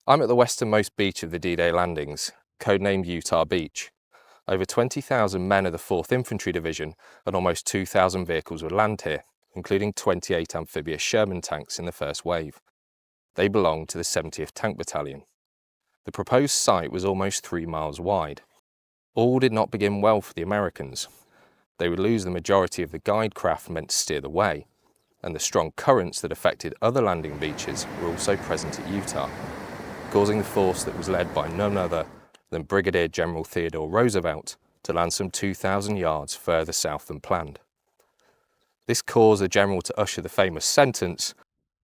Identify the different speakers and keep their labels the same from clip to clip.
Speaker 1: I'm at the westernmost beach of the D-Day landings, codenamed Utah Beach. Over 20,000 men of the 4th Infantry Division and almost 2,000 vehicles would land here, including 28 amphibious Sherman tanks in the first wave. They belonged to the 70th Tank Battalion. The proposed site was almost 3 miles wide. All did not begin well for the Americans. They would lose the majority of the guide craft meant to steer the way, and the strong currents that affected other landing beaches were also present at Utah, causing the force that was led by none other than Brigadier General Theodore Roosevelt to land some 2,000 yards further south than planned. This caused the general to utter the famous sentence,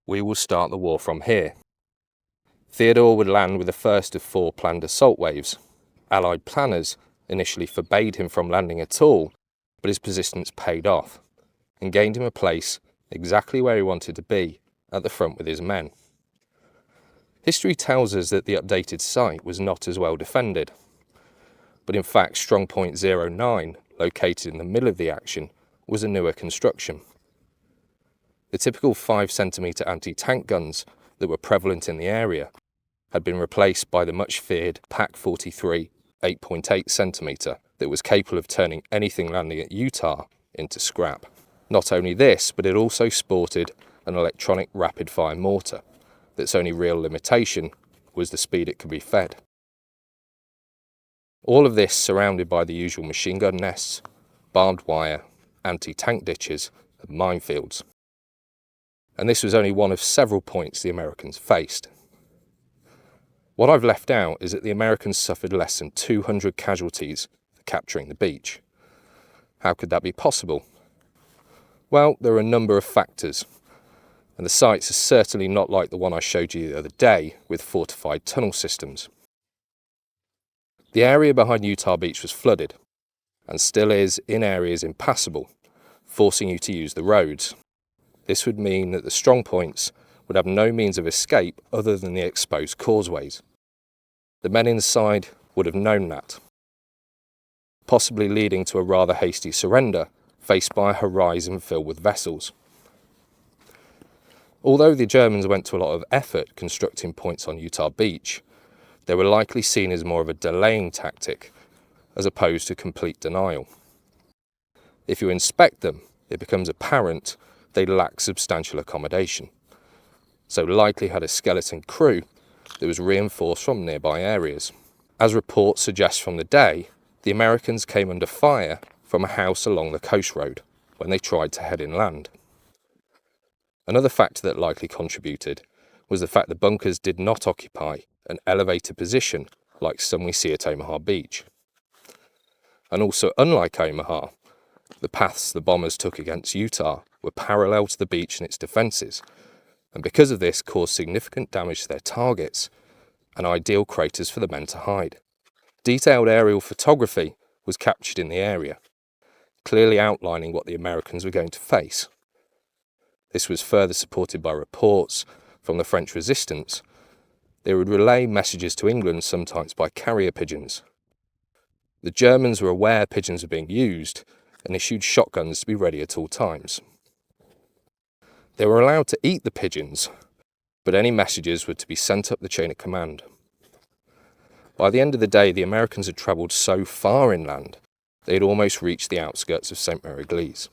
Speaker 1: "We will start the war from here." Theodore would land with the first of 4 planned assault waves. Allied planners initially forbade him from landing at all, but his persistence paid off and gained him a place exactly where he wanted to be, at the front with his men. History tells us that the updated site was not as well defended, but in fact Strongpoint 09, located in the middle of the action, was a newer construction. The typical 5cm anti-tank guns that were prevalent in the area had been replaced by the much feared PaK 43 8.8cm that was capable of turning anything landing at Utah into scrap. Not only this, but it also sported an electronic rapid-fire mortar that's only real limitation was the speed it could be fed. All of this surrounded by the usual machine gun nests, barbed wire, anti-tank ditches and minefields. And this was only one of several points the Americans faced. What I've left out is that the Americans suffered less than 200 casualties for capturing the beach. How could that be possible? Well, there are a number of factors, and the sites are certainly not like the one I showed you the other day with fortified tunnel systems. The area behind Utah Beach was flooded, and still is in areas impassable, forcing you to use the roads. This would mean that the strongpoints would have no means of escape other than the exposed causeways. The men inside would have known that, possibly leading to a rather hasty surrender faced by a horizon filled with vessels. Although the Germans went to a lot of effort constructing points on Utah Beach, they were likely seen as more of a delaying tactic as opposed to complete denial. If you inspect them, it becomes apparent they lack substantial accommodation, so likely had a skeleton crew that was reinforced from nearby areas. As reports suggest from the day, the Americans came under fire from a house along the coast road when they tried to head inland. Another factor that likely contributed was the fact the bunkers did not occupy an elevated position like some we see at Omaha Beach. And also, unlike Omaha, the paths the bombers took against Utah were parallel to the beach and its defences, and because of this caused significant damage to their targets and ideal craters for the men to hide. Detailed aerial photography was captured in the area, clearly outlining what the Americans were going to face. This was further supported by reports from the French resistance. They would relay messages to England sometimes by carrier pigeons. The Germans were aware pigeons were being used and issued shotguns to be ready at all times. They were allowed to eat the pigeons, but any messages were to be sent up the chain of command. By the end of the day, the Americans had travelled so far inland, they had almost reached the outskirts of St. Mary Glees.